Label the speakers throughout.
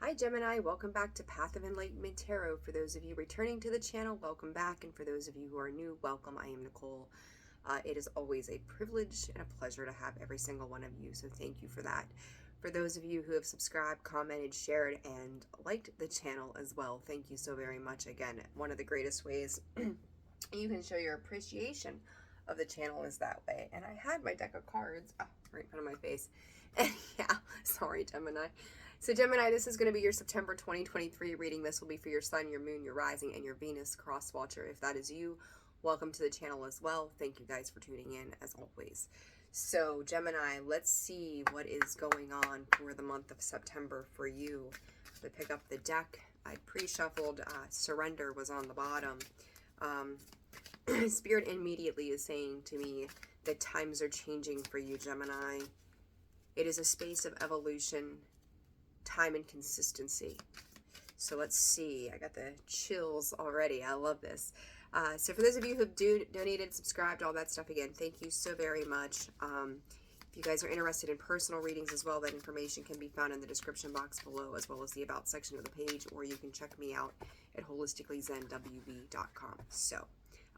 Speaker 1: Hi Gemini, welcome back to Path of Enlightenment Tarot. For those of you returning to the channel, welcome back. And for those of you who are new, welcome. I am Nicole. It is always a privilege and a pleasure to have every single one of you, so thank you for that. For those of you who have subscribed, commented, shared, and liked the channel as well, thank you so very much. Again, one of the greatest ways you can show your appreciation of the channel is that way. And I had my deck of cards right in front of my face. And yeah, sorry Gemini. So Gemini, this is going to be your September 2023 reading. This will be for your sun, your moon, your rising, and your Venus cross watcher. If that is you, welcome to the channel as well. Thank you guys for tuning in as always. So Gemini, let's see what is going on for the month of September for you. To pick up the deck, I pre-shuffled. Surrender was on the bottom. Spirit immediately is saying to me that times are changing for you, Gemini. It is a space of evolution, time, and consistency. So let's see. I got the chills already. I love this. So for those of you who have donated, subscribed, all that stuff, again, thank you so very much. If you guys are interested in personal readings as well, that information can be found in the description box below, as well as the About section of the page, or you can check me out at holisticallyzenwb.com. So,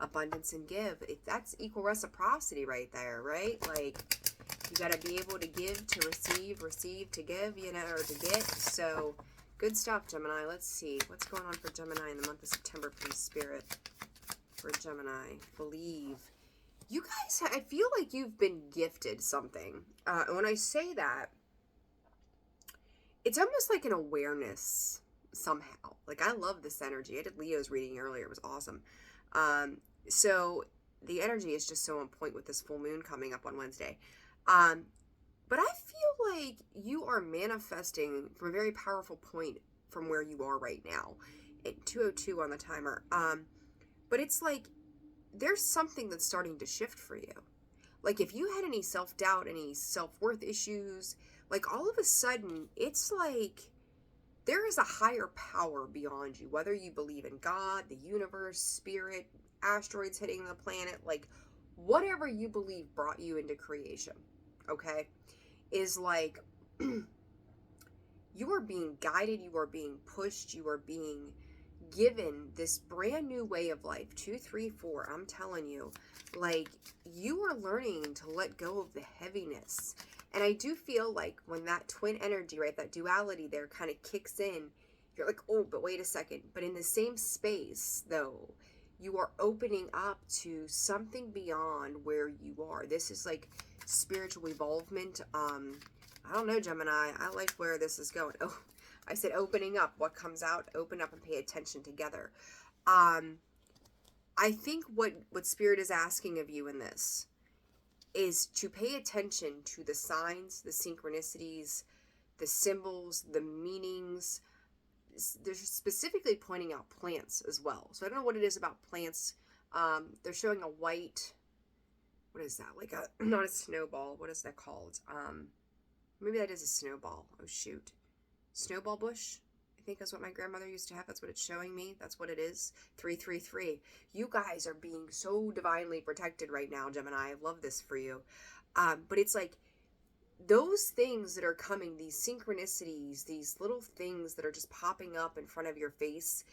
Speaker 1: abundance and give. That's equal reciprocity right there, right? Like, you got to be able to give to receive, receive to give, you know, or to get. So, good stuff, Gemini. Let's see. What's going on for Gemini in the month of September, please, Spirit? For Gemini, believe. You guys, I feel like you've been gifted something. And when I say that, it's almost like an awareness somehow. Like, I love this energy. I did Leo's reading earlier. It was awesome. So the energy is just so on point with this full moon coming up on Wednesday. But I feel like you are manifesting from a very powerful point from where you are right now at 2:02 on the timer. But it's like there's something that's starting to shift for you. Like, if you had any self-doubt, any self-worth issues, like, all of a sudden it's like there is a higher power beyond you, whether you believe in God, the universe, spirit, asteroids hitting the planet, like, whatever you believe brought you into creation, okay, is like you are being guided, you are being pushed, you are being given this brand new way of life. 2, 3, 4, I'm telling you, like, you are learning to let go of the heaviness. And I do feel like when that twin energy, right, that duality there kind of kicks in, you're like, oh, but wait a second. But in the same space, though, you are opening up to something beyond where you are. This is like spiritual evolvement. I don't know, Gemini. I like where this is going. Oh, I said opening up. What comes out, open up and pay attention together. I think what Spirit is asking of you in this is to pay attention to the signs, the synchronicities, the symbols, the meanings. They're specifically pointing out plants as well. So I don't know what it is about plants. They're showing a white, what is that? Like a, not a snowball. What is that called? Maybe that is a snowball. Oh, shoot. Snowball bush, I think that's what my grandmother used to have. That's what it's showing me. That's what it is. 333. You guys are being so divinely protected right now, Gemini. I love this for you. But it's like those things that are coming, these synchronicities, these little things that are just popping up in front of your face,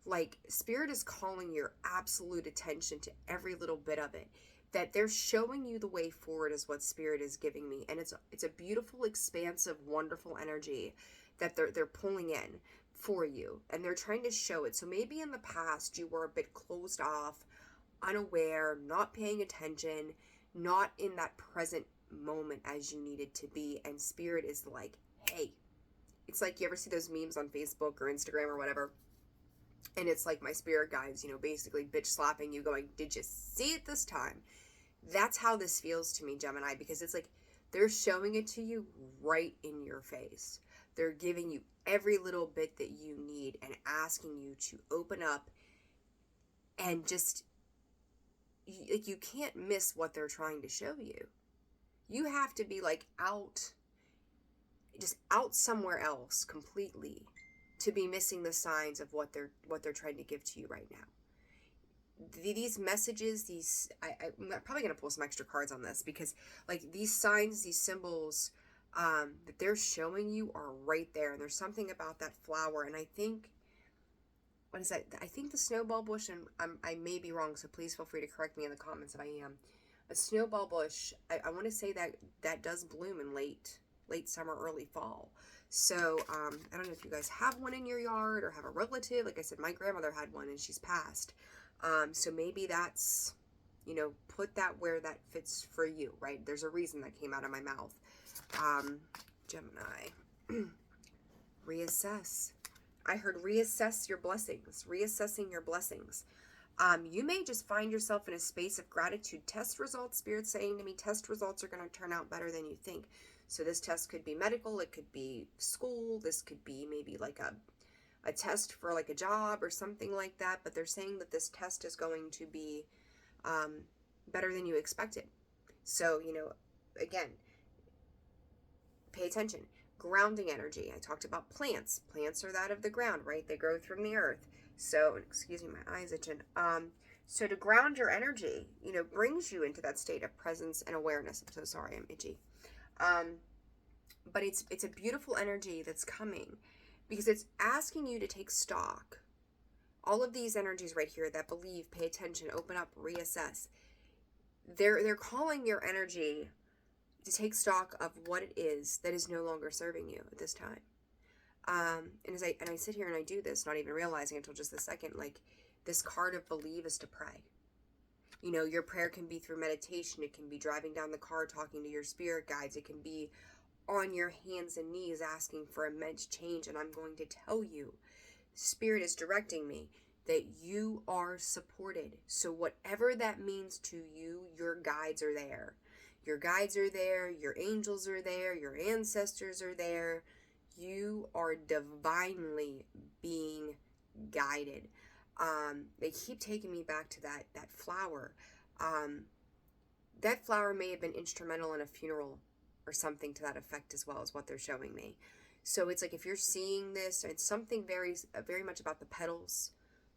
Speaker 1: like, Spirit is calling your absolute attention to every little bit of it. That they're showing you the way forward is what Spirit is giving me. And it's a beautiful, expansive, wonderful energy that they're pulling in for you, and they're trying to show it. So maybe in the past you were a bit closed off, unaware, not paying attention, not in that present moment as you needed to be, and Spirit is like, hey, it's like, you ever see those memes on Facebook or Instagram or whatever, and it's like my spirit guides, you know, basically bitch slapping you going, did you see it this time? That's how this feels to me, Gemini, because it's like they're showing it to you right in your face. They're giving you every little bit that you need and asking you to open up and just, like, you can't miss what they're trying to show you. You have to be like just out somewhere else completely to be missing the signs of what they're trying to give to you right now. These messages, I'm probably going to pull some extra cards on this because, like, these signs, these symbols, that they're showing you are right there. And there's something about that flower. And I think, what is that? I think the snowball bush, and I may be wrong, so please feel free to correct me in the comments if I am. A snowball bush, I want to say that does bloom in late summer, early fall. So, I don't know if you guys have one in your yard or have a relative. Like I said, my grandmother had one and she's passed. So maybe that's, put that where that fits for you, right? There's a reason that came out of my mouth. Gemini. Reassess. I heard reassess your blessings. Reassessing your blessings. You may just find yourself in a space of gratitude. Test results, Spirit's saying to me, test results are going to turn out better than you think. So this test could be medical, it could be school, this could be maybe like a test for like a job or something like that. But they're saying that this test is going to be better than you expected. So, again, pay attention. Grounding energy. I talked about plants. Plants are that of the ground, right? They grow from the earth. So, excuse me, my eyes itching. So to ground your energy, brings you into that state of presence and awareness. I'm so sorry, I'm itchy. But it's a beautiful energy that's coming because it's asking you to take stock. All of these energies right here that believe, pay attention, open up, reassess. They're calling your energy to take stock of what it is that is no longer serving you at this time. And I sit here and I do this, not even realizing until just a second, like this card of believe is to pray. Your prayer can be through meditation. It can be driving down the car, talking to your spirit guides. It can be on your hands and knees asking for immense change. And I'm going to tell you, Spirit is directing me that you are supported. So whatever that means to you, your guides are there. Your guides are there. Your angels are there. Your ancestors are there. You are divinely being guided. They keep taking me back to that flower. That flower may have been instrumental in a funeral or something to that effect as well, as what they're showing me. So it's like if you're seeing this, it's something very, very much about the petals.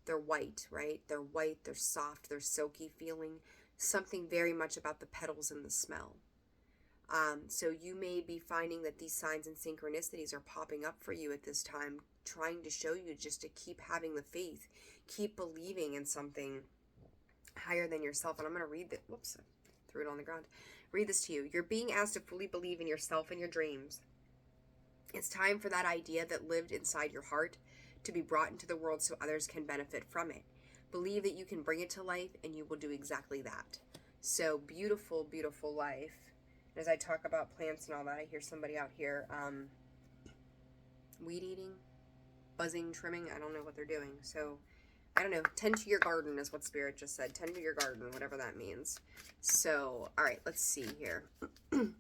Speaker 1: They're white, right? They're white, they're soft, they're silky feeling. Something very much about the petals and the smell. So you may be finding that these signs and synchronicities are popping up for you at this time, trying to show you just to keep having the faith, keep believing in something higher than yourself. And I'm going to read this. Whoops, I threw it on the ground. Read this to you. You're being asked to fully believe in yourself and your dreams. It's time for that idea that lived inside your heart to be brought into the world so others can benefit from it. Believe that you can bring it to life and you will do exactly that. So beautiful, beautiful life. As I talk about plants and all that, I hear somebody out here weed eating, buzzing, trimming. I don't know what they're doing. So, I don't know. Tend to your garden is what Spirit just said. Tend to your garden, whatever that means. So, all right, let's see here. You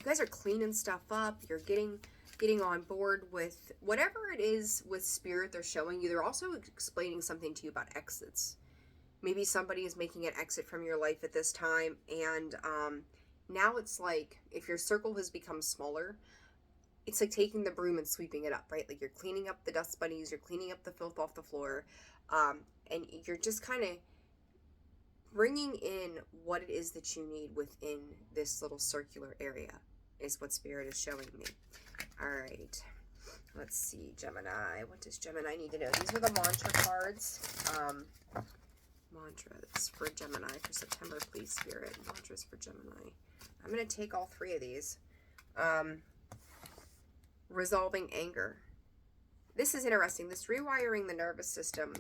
Speaker 1: guys are cleaning stuff up. You're getting on board with whatever it is with Spirit they're showing you. They're also explaining something to you about exits. Maybe somebody is making an exit from your life at this time, and now it's like if your circle has become smaller, it's like taking the broom and sweeping it up, right? Like you're cleaning up the dust bunnies, you're cleaning up the filth off the floor, and you're just kind of bringing in what it is that you need within this little circular area is what Spirit is showing me. All right, let's see, Gemini. What does Gemini need to know? These are the mantra cards. Mantras for Gemini for September, please, Spirit. Mantras for Gemini. I'm going to take all three of these. Resolving anger. This is interesting. This rewiring the nervous system.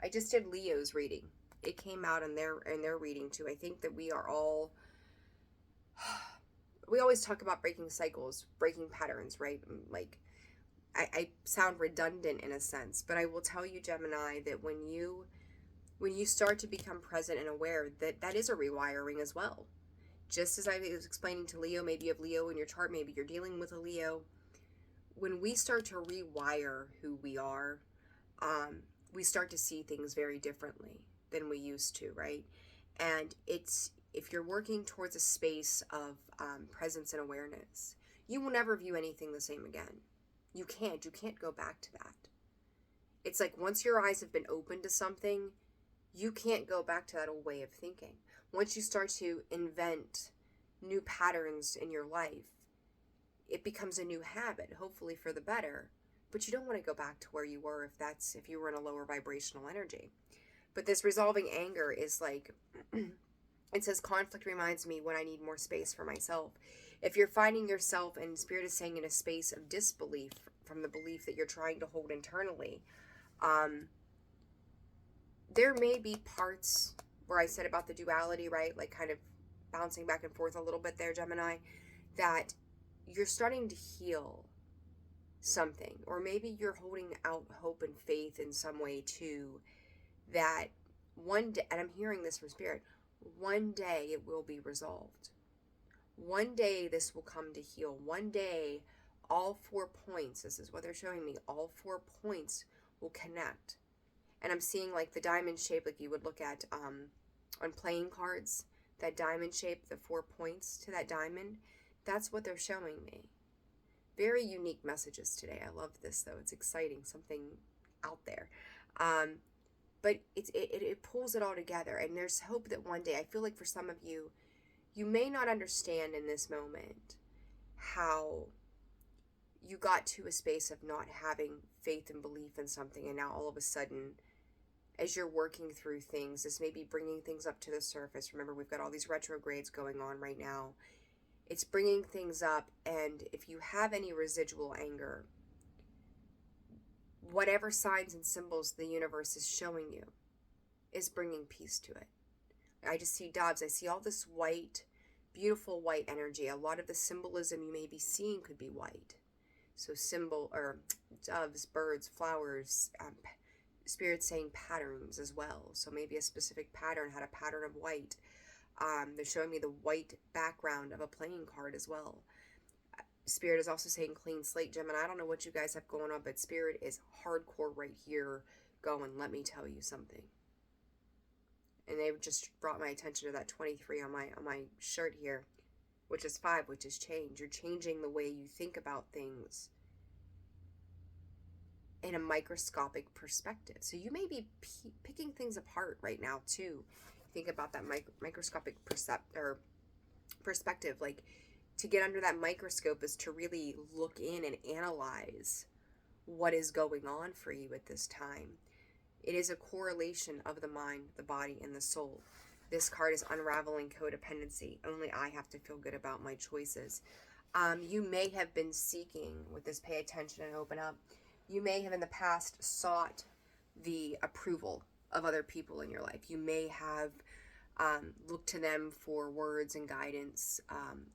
Speaker 1: I just did Leo's reading. It came out in their reading too. I think that we are all. We always talk about breaking cycles, breaking patterns, right? Like, I sound redundant in a sense, but I will tell you, Gemini, that when you start to become present and aware, that is a rewiring as well. Just as I was explaining to Leo, maybe you have Leo in your chart, maybe you're dealing with a Leo. When we start to rewire who we are, we start to see things very differently than we used to, right? And if you're working towards a space of presence and awareness, you will never view anything the same again. You can't go back to that. It's like once your eyes have been opened to something, you can't go back to that old way of thinking. Once you start to invent new patterns in your life, it becomes a new habit, hopefully for the better. But you don't want to go back to where you were if you were in a lower vibrational energy. But this resolving anger is like, it says conflict reminds me when I need more space for myself. If you're finding yourself, and Spirit is saying, in a space of disbelief from the belief that you're trying to hold internally, there may be parts where I said about the duality, right? Like kind of bouncing back and forth a little bit there, Gemini, that you're starting to heal something, or maybe you're holding out hope and faith in some way too, that one day, and I'm hearing this from Spirit, one day it will be resolved. One day this will come to heal. One day all 4 points, this is what they're showing me, all 4 points will connect. And I'm seeing like the diamond shape, like you would look at on playing cards, that diamond shape, the 4 points to that diamond, that's what they're showing me. Very unique messages today. I love this though. It's exciting, something out there. But it pulls it all together, and there's hope that one day, I feel like for some of you, you may not understand in this moment how you got to a space of not having faith and belief in something, and now all of a sudden, as you're working through things, this may be bringing things up to the surface. Remember, we've got all these retrogrades going on right now. It's bringing things up, and if you have any residual anger, whatever signs and symbols the universe is showing you is bringing peace to it. I just see doves. I see all this white, beautiful white energy. A lot of the symbolism you may be seeing could be white. So doves, birds, flowers, Spirit saying patterns as well. So maybe a specific pattern had a pattern of white. They're showing me the white background of a playing card as well. Spirit is also saying clean slate, Gemini. I don't know what you guys have going on, but Spirit is hardcore right here going, let me tell you something. And they just brought my attention to that 23 on my shirt here, which is 5, which is change. You're changing the way you think about things in a microscopic perspective. So you may be picking things apart right now too. Think about that microscopic perspective. Like, to get under that microscope is to really look in and analyze what is going on for you at this time. It is a correlation of the mind, the body, and the soul. This card is unraveling codependency. Only I have to feel good about my choices. You may have been seeking, with this pay attention and open up, you may have in the past sought the approval of other people in your life. You may have look to them for words and guidance.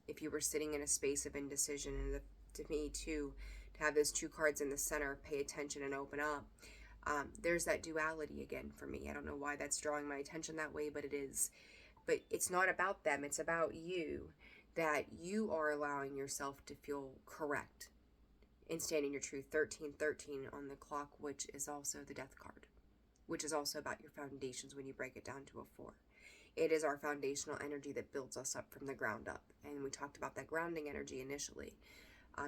Speaker 1: If you were sitting in a space of indecision, and to me too, to have those 2 cards in the center, pay attention and open up. There's that duality again for me. I don't know why that's drawing my attention that way, but it is. But it's not about them. It's about you, that you are allowing yourself to feel correct in standing your truth. 1313 on the clock, which is also the death card, which is also about your foundations when you break it down to a 4. It is our foundational energy that builds us up from the ground up. And we talked about that grounding energy initially.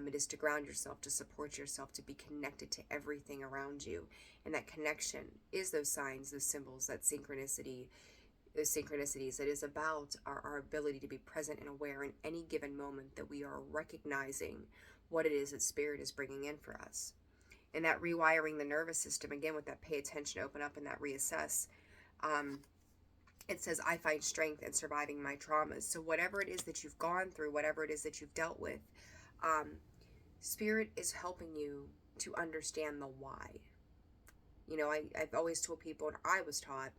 Speaker 1: It is to ground yourself, to support yourself, to be connected to everything around you. And that connection is those signs, those symbols, that synchronicity, those synchronicities. That is about our ability to be present and aware in any given moment, that we are recognizing what it is that Spirit is bringing in for us. And that rewiring the nervous system, again, with that pay attention, open up, and that reassess. It says, I find strength in surviving my traumas. So whatever it is that you've gone through, whatever it is that you've dealt with, Spirit is helping you to understand the why. You know, I've always told people, and I was taught,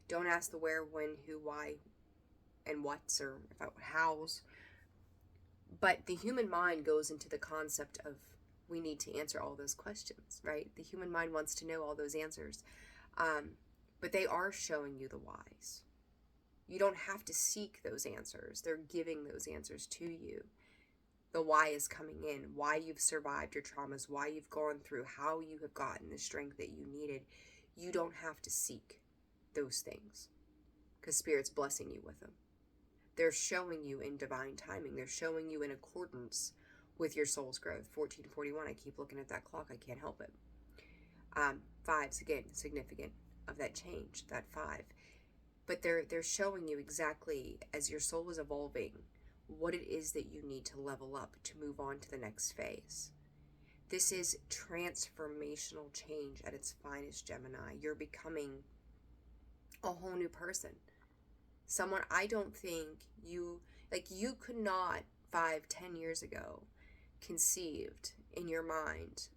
Speaker 1: don't ask the where, when, who, why, and what's, or how's. But the human mind goes into the concept of, we need to answer all those questions, right? The human mind wants to know all those answers. But they are showing you the whys. You don't have to seek those answers. They're giving those answers to you. The why is coming in, why you've survived your traumas, why you've gone through, how you have gotten the strength that you needed. You don't have to seek those things, because Spirit's blessing you with them. They're showing you in divine timing. They're showing you in accordance with your soul's growth. 1441, I keep looking at that clock. I can't help it. 5's, again, significant of that change, that 5. But they're showing you exactly, as your soul is evolving, what it is that you need to level up to move on to the next phase. This is transformational change at its finest, Gemini. You're becoming a whole new person. Someone I don't think you could not 5-10 years ago conceived in your mind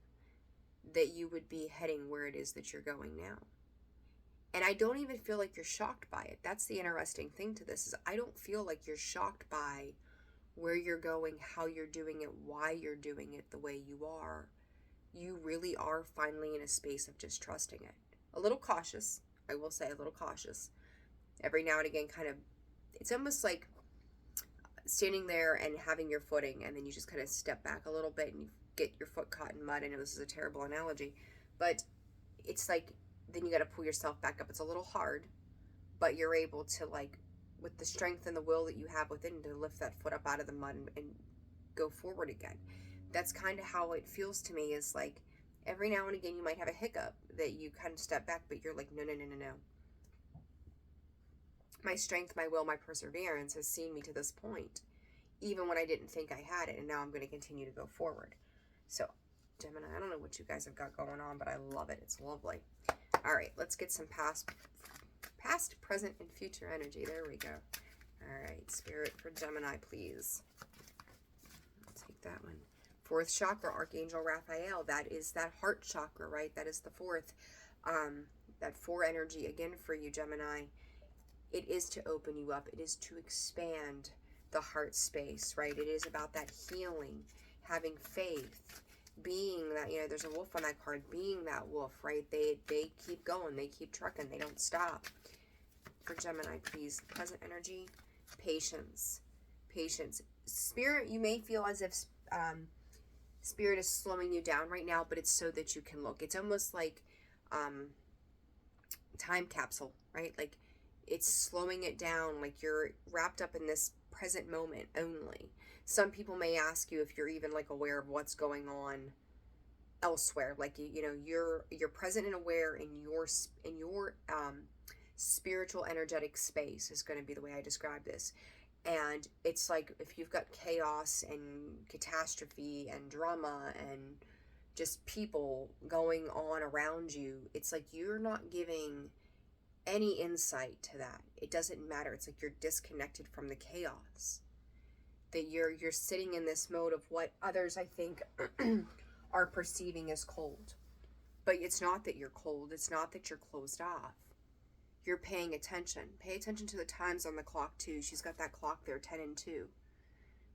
Speaker 1: that you would be heading where it is that you're going now. And I don't even feel like you're shocked by it. That's the interesting thing to this, is I don't feel like you're shocked by where you're going, how you're doing it, why you're doing it the way you are. You really are finally in a space of just trusting it. A little cautious, I will say, a little cautious. Every now and again, it's almost like standing there and having your footing, and then you just kind of step back a little bit and you get your foot caught in mud. I know this is a terrible analogy, but it's like, then you got to pull yourself back up. It's a little hard, but you're able to, with the strength and the will that you have within, to lift that foot up out of the mud and go forward again. That's kind of how it feels to me, is like every now and again you might have a hiccup that you kind of step back, but you're like, no. My strength, my will, my perseverance has seen me to this point, even when I didn't think I had it, and now I'm going to continue to go forward. So, Gemini, I don't know what you guys have got going on, but I love it. It's lovely. All right, let's get some past, present, and future energy. There we go. All right, Spirit for Gemini, please. I'll take that one. Fourth chakra, Archangel Raphael. That is that heart chakra, right? That is the fourth. That 4 energy, again, for you, Gemini. It is to open you up. It is to expand the heart space, right? It is about that healing, having faith, being that, there's a wolf on that card, being that wolf, right? They keep going, they keep trucking, they don't stop. For Gemini, please, present energy, patience. Spirit, you may feel as if Spirit is slowing you down right now, but it's so that you can look. It's almost like time capsule, right? Like, it's slowing it down, like you're wrapped up in this present moment only. Some people may ask you if you're even aware of what's going on elsewhere. Like, you're present and aware in your spiritual energetic space is going to be the way I describe this. And it's like if you've got chaos and catastrophe and drama and just people going on around you, it's like you're not giving any insight to that. It doesn't matter. It's like you're disconnected from the chaos. That you're sitting in this mode of what others, I think, are perceiving as cold. But it's not that you're cold. It's not that you're closed off. You're paying attention. Pay attention to the times on the clock too. She's got that clock there, 10 and 2.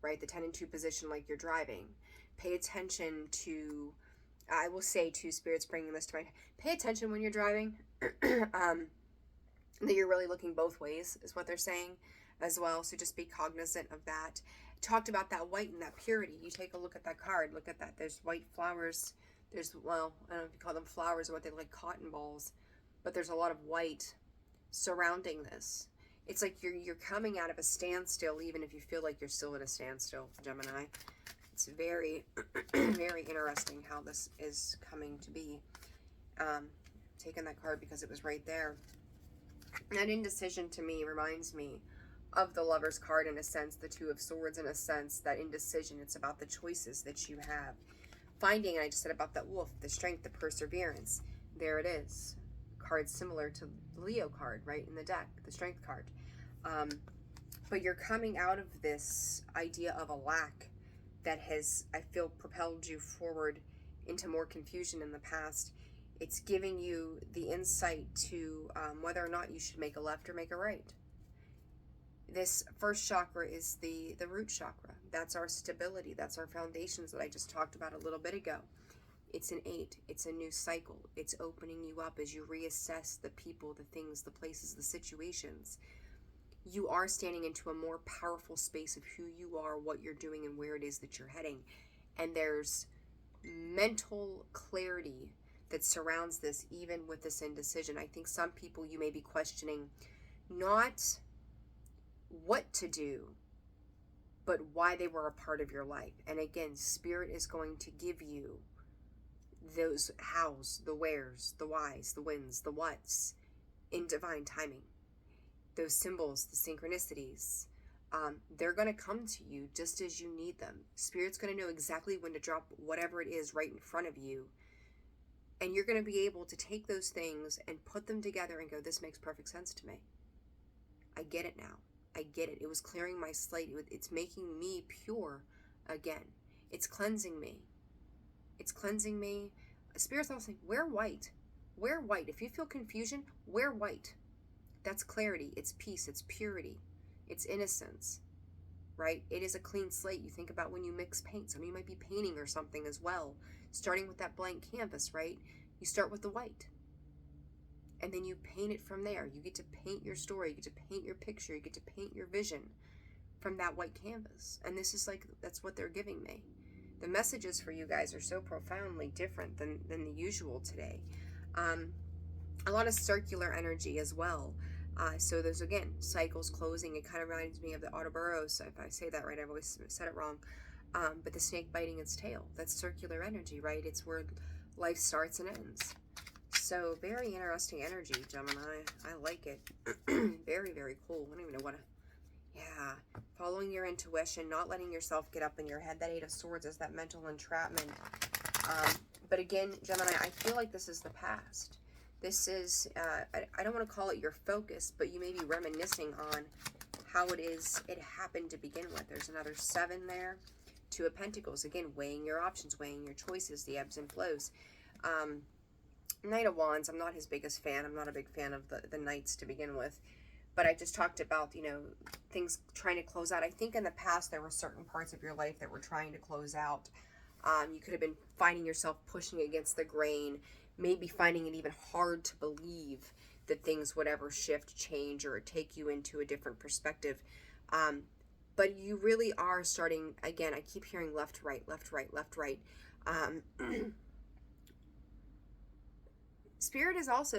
Speaker 1: Right? The 10 and 2 position, like you're driving. Pay attention to, I will say too, Spirit's bringing this to mind. Pay attention when you're driving. That you're really looking both ways is what they're saying as well. So just be cognizant of that. Talked about that white and that purity. You take a look at that card. Look at that. There's white flowers. There's, well, I don't know if you call them flowers or what they like, cotton balls. But there's a lot of white surrounding this. It's like you're coming out of a standstill, even if you feel like you're still in a standstill, Gemini. It's very, very interesting how this is coming to be. Taking that card because it was right there. That indecision to me reminds me of the Lover's card in a sense, the Two of Swords in a sense, that indecision. It's about the choices that you have. Finding, and I just said about that wolf, the strength, the perseverance. There it is. Card similar to the Leo card, right, in the deck, the strength card. But you're coming out of this idea of a lack that has, I feel, propelled you forward into more confusion in the past. It's giving you the insight to whether or not you should make a left or make a right. This first chakra is the root chakra. That's our stability. That's our foundations that I just talked about a little bit ago. It's an 8. It's a new cycle. It's opening you up as you reassess the people, the things, the places, the situations. You are standing into a more powerful space of who you are, what you're doing, and where it is that you're heading. And there's mental clarity that surrounds this, even with this indecision. I think some people, you may be questioning not what to do, but why they were a part of your life. And again, Spirit is going to give you those hows, the wheres, the whys, the whens, the whats in divine timing. Those symbols, the synchronicities, They're going to come to you just as you need them. Spirit's going to know exactly when to drop whatever it is right in front of you. And you're going to be able to take those things and put them together and go, this makes perfect sense to me. I get it now. I get it. It was clearing my slate. It's making me pure again. It's cleansing me. It's cleansing me. Spirit's also saying, wear white. Wear white. If you feel confusion, wear white. That's clarity. It's peace. It's purity. It's innocence, right? It is a clean slate. You think about when you mix paint. Some of you might be painting or something as well, starting with that blank canvas, right? You start with the white, and then you paint it from there. You get to paint your story. You get to paint your picture. You get to paint your vision from that white canvas. And this is like, that's what they're giving me. The messages for you guys are so profoundly different than the usual today. A lot of circular energy as well. So there's, again, cycles closing. It kind of reminds me of the Ouroboros. If I say that right, I've always said it wrong. But the snake biting its tail, that's circular energy, right? It's where life starts and ends. So very interesting energy, Gemini. I like it. Very, very cool. I don't even know what following your intuition, not letting yourself get up in your head. That Eight of Swords is that mental entrapment. But again, Gemini, I feel like this is the past. This is, I don't want to call it your focus, but you may be reminiscing on how it happened to begin with. There's another 7 there. 2 of Pentacles. Again, weighing your options, weighing your choices, the ebbs and flows. Knight of Wands, I'm not his biggest fan. I'm not a big fan of the Knights to begin with. But I just talked about, things trying to close out. I think in the past there were certain parts of your life that were trying to close out. You could have been finding yourself pushing against the grain, maybe finding it even hard to believe that things would ever shift, change, or take you into a different perspective. But you really are starting, again, I keep hearing left, right, left, right, left, right. Spirit is also,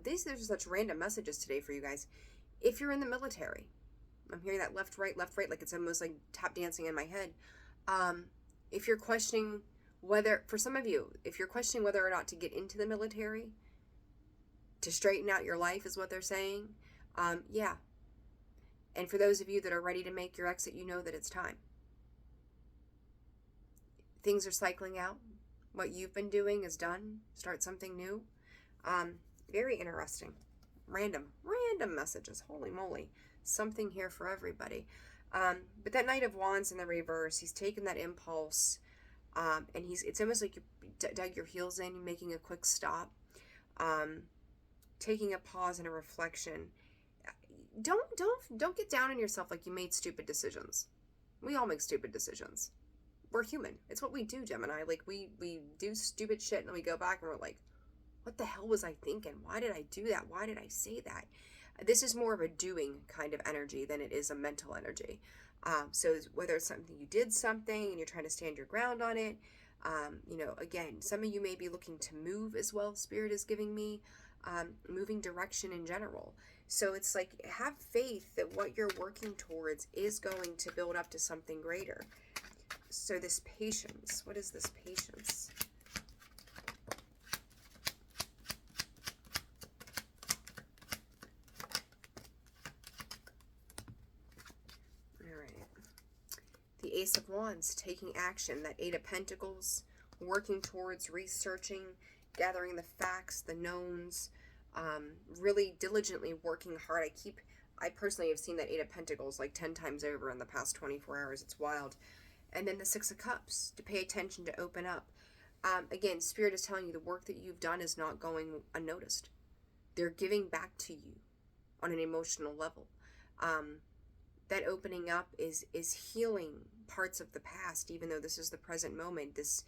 Speaker 1: there's such random messages today for you guys. If you're in the military, I'm hearing that left, right, like it's almost like tap dancing in my head. If you're questioning whether, for some of you, if you're questioning whether or not to get into the military, to straighten out your life is what they're saying. Yeah. And for those of you that are ready to make your exit, you know that it's time. Things are cycling out. What you've been doing is done. Start something new. Very interesting. Random messages. Holy moly. Something here for everybody. But that Knight of Wands in the reverse, he's taken that impulse, and it's almost like you dug your heels in, making a quick stop, taking a pause and a reflection. Don't get down on yourself like you made stupid decisions. We all make stupid decisions. We're human. It's what we do, Gemini. Like we do stupid shit and we go back and we're like, what the hell was I thinking? Why did I do that? Why did I say that? This is more of a doing kind of energy than it is a mental energy. So whether it's something you did something and you're trying to stand your ground on it, again, some of you may be looking to move as well. Spirit is giving me moving direction in general. So it's like, have faith that what you're working towards is going to build up to something greater. So this patience, what is this patience? The Ace of Wands, taking action. That Eight of Pentacles, working towards researching, gathering the facts, the knowns, really diligently working hard. I personally have seen that Eight of Pentacles like 10 times over in the past 24 hours. It's wild. And then the Six of Cups, to pay attention, to open up. Again, Spirit is telling you the work that you've done is not going unnoticed. They're giving back to you on an emotional level. That opening up is healing parts of the past, even though this is the present moment. This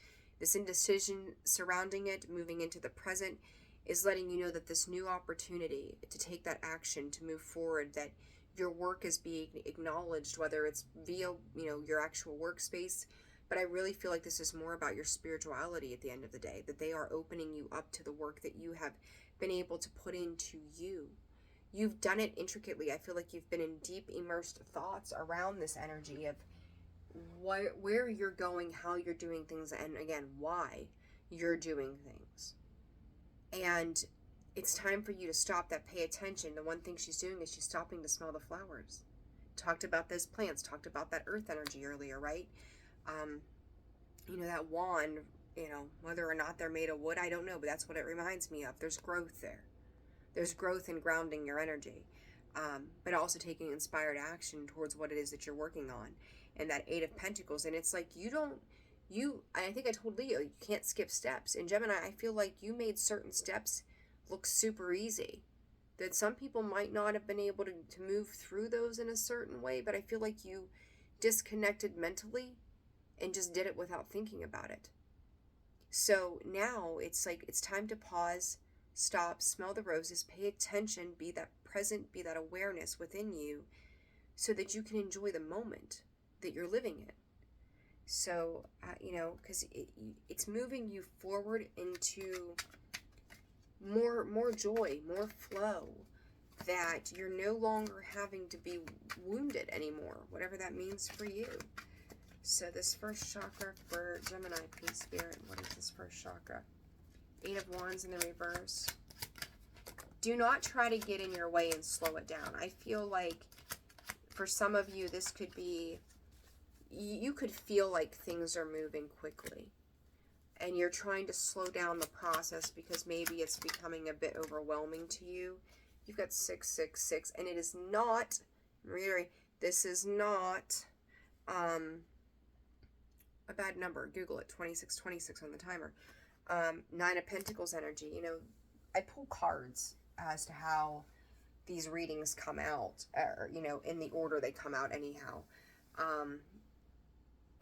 Speaker 1: indecision surrounding it, moving into the present, is letting you know that this new opportunity to take that action, to move forward, that your work is being acknowledged, whether it's via, your actual workspace. But I really feel like this is more about your spirituality at the end of the day, that they are opening you up to the work that you have been able to put into you. You've done it intricately. I feel like you've been in deep, immersed thoughts around this energy of where you're going, how you're doing things, and again, why you're doing things. And it's time for you to stop that, pay attention. The one thing she's doing is she's stopping to smell the flowers, talked about those plants, talked about that earth energy earlier, right? That wand, whether or not they're made of wood, I don't know, but that's what it reminds me of. There's growth there. There's growth in grounding your energy, but also taking inspired action towards what it is that you're working on. And that Eight of Pentacles, and it's like I think I told Leo, you can't skip steps. In Gemini, I feel like you made certain steps look super easy. That some people might not have been able to move through those in a certain way, but I feel like you disconnected mentally and just did it without thinking about it. So now it's like, it's time to pause, stop, smell the roses, pay attention, be that present, be that awareness within you, so that you can enjoy the moment that you're living in. So, because it's moving you forward into more joy, more flow, that you're no longer having to be wounded anymore, whatever that means for you. So this first chakra for Gemini, please, Spirit, what is this first chakra? Eight of Wands in the reverse. Do not try to get in your way and slow it down. I feel like for some of you, this could be, you could feel like things are moving quickly and you're trying to slow down the process because maybe it's becoming a bit overwhelming to you. You've got 666, and it is not, this is not a bad number. Google it, 2626 on the timer. Nine of Pentacles energy. I pull cards as to how these readings come out, or, in the order they come out anyhow.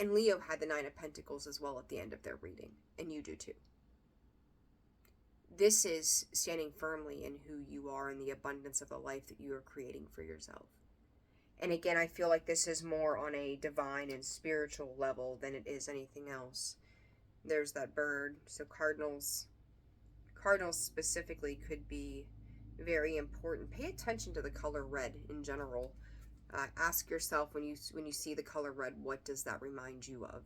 Speaker 1: And Leo had the Nine of Pentacles as well at the end of their reading, and you do too. This is standing firmly in who you are and the abundance of the life that you are creating for yourself. And again, I feel like this is more on a divine and spiritual level than it is anything else. There's that bird. So cardinals specifically could be very important. Pay attention to the color red in general. Ask yourself when you see the color red, what does that remind you of?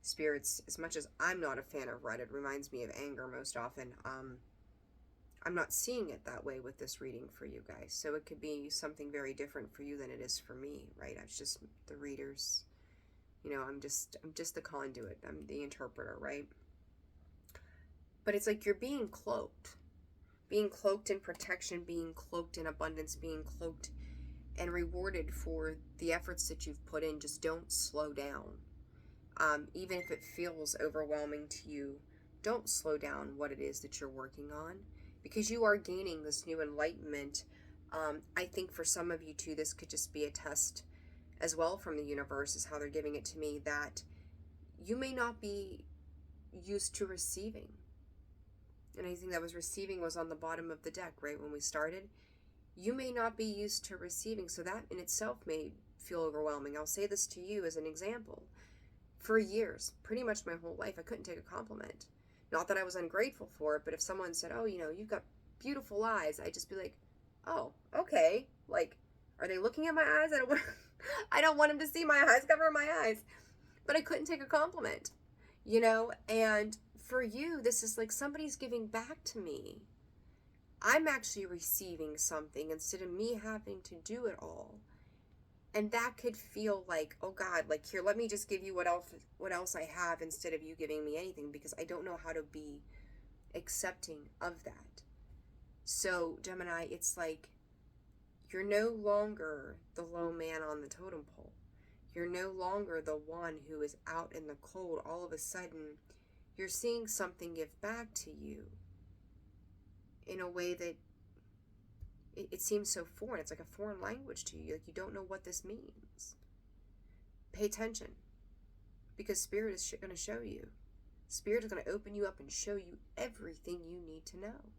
Speaker 1: Spirits, as much as I'm not a fan of red, it reminds me of anger most often. I'm not seeing it that way with this reading for you guys. So it could be something very different for you than it is for me, right? I'm just the readers. I'm just the conduit. I'm the interpreter, right? But it's like you're being cloaked. Being cloaked in protection, being cloaked in abundance, being cloaked and rewarded for the efforts that you've put in. Just don't slow down. Even if it feels overwhelming to you, don't slow down what it is that you're working on, because you are gaining this new enlightenment. I think for some of you too, this could just be a test as well from the universe, is how they're giving it to me, that you may not be used to receiving. And anything that was receiving was on the bottom of the deck, right, when we started. You may not be used to receiving, so that in itself may feel overwhelming. I'll say this to you as an example. For years, pretty much my whole life, I couldn't take a compliment. Not that I was ungrateful for it, but if someone said, oh, you've got beautiful eyes, I'd just be like, oh, okay. Like, are they looking at my eyes? I don't want them to see my eyes, cover my eyes. But I couldn't take a compliment, and for you, this is like somebody's giving back to me. I'm actually receiving something instead of me having to do it all. And that could feel like, oh God, like, here, let me just give you what else I have instead of you giving me anything, because I don't know how to be accepting of that. So Gemini, it's like you're no longer the low man on the totem pole. You're no longer the one who is out in the cold. All of a sudden, you're seeing something give back to you in a way that it seems so foreign. It's like a foreign language to you. Like, you don't know what this means. Pay attention, because Spirit is going to show you. Spirit is going to open you up and show you everything you need to know.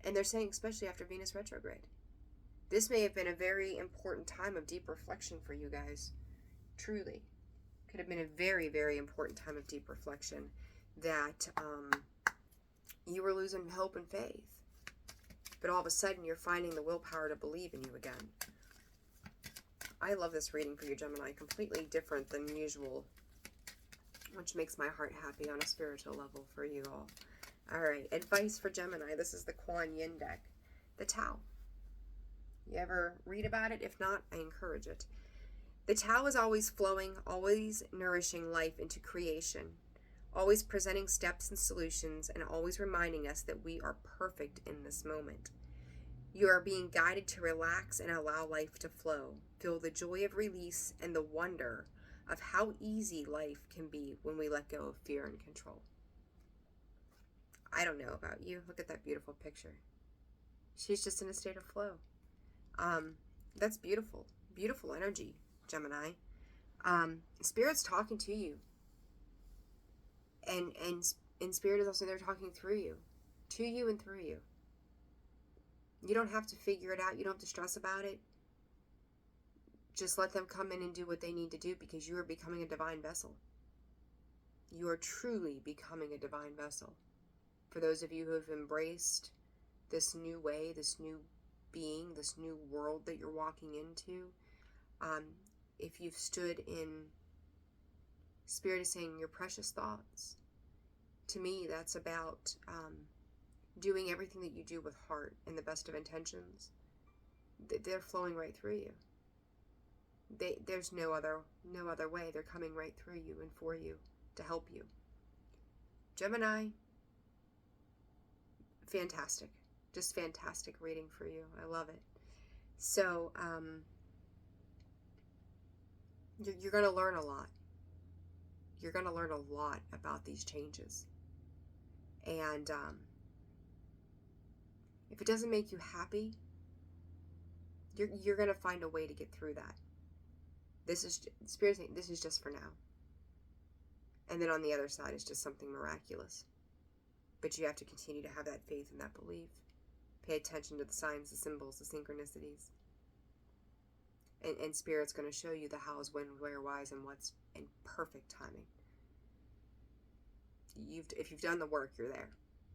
Speaker 1: And they're saying, especially after Venus retrograde, this may have been a very important time of deep reflection for you guys. Truly. Could have been a very, very important time of deep reflection, that you were losing hope and faith. But all of a sudden, you're finding the willpower to believe in you again. I love this reading for you, Gemini. Completely different than usual, which makes my heart happy on a spiritual level for you all. All right, advice for Gemini. This is the Kuan Yin deck. The Tao. You ever read about it? If not, I encourage it. The Tao is always flowing, always nourishing life into creation, always presenting steps and solutions, and always reminding us that we are perfect in this moment. You are being guided to relax and allow life to flow. Feel the joy of release and the wonder of how easy life can be when we let go of fear and control. I don't know about you. Look at that beautiful picture. She's just in a state of flow. That's beautiful. Beautiful energy, Gemini. Spirit's talking to you. And Spirit is also there talking through you. To you and through you. You don't have to figure it out. You don't have to stress about it. Just let them come in and do what they need to do, because you are becoming a divine vessel. You are truly becoming a divine vessel. For those of you who have embraced this new way, this new being, this new world that you're walking into, if you've stood in, Spirit is saying, your precious thoughts. To me, that's about doing everything that you do with heart and the best of intentions. They're flowing right through you. There's no other way. They're coming right through you and for you to help you. Gemini, fantastic. Just fantastic reading for you. I love it. So, you're going to learn a lot. You're going to learn a lot about these changes. And if it doesn't make you happy, you're going to find a way to get through that. Spirit saying, this is just for now. And then on the other side is just something miraculous. But you have to continue to have that faith and that belief. Pay attention to the signs, the symbols, the synchronicities. And Spirit's going to show you the hows, when, where, whys, and what's in perfect timing. If you've done the work, you're there.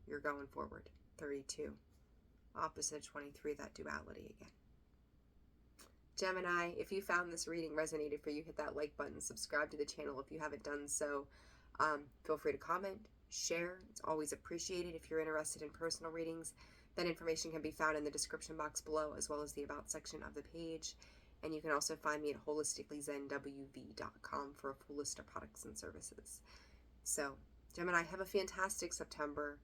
Speaker 1: You're going forward. 32. Opposite 23, that duality again. Gemini, if you found this reading resonated for you, hit that like button, subscribe to the channel if you haven't done so. Feel free to comment, share. It's always appreciated. If you're interested in personal readings, that information can be found in the description box below, as well as the About section of the page. And you can also find me at holisticallyzenwv.com for a full list of products and services. So, Gemini, have a fantastic September.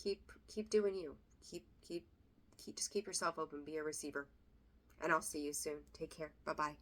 Speaker 1: Keep doing you. Just keep yourself open. Be a receiver. And I'll see you soon. Take care. Bye-bye.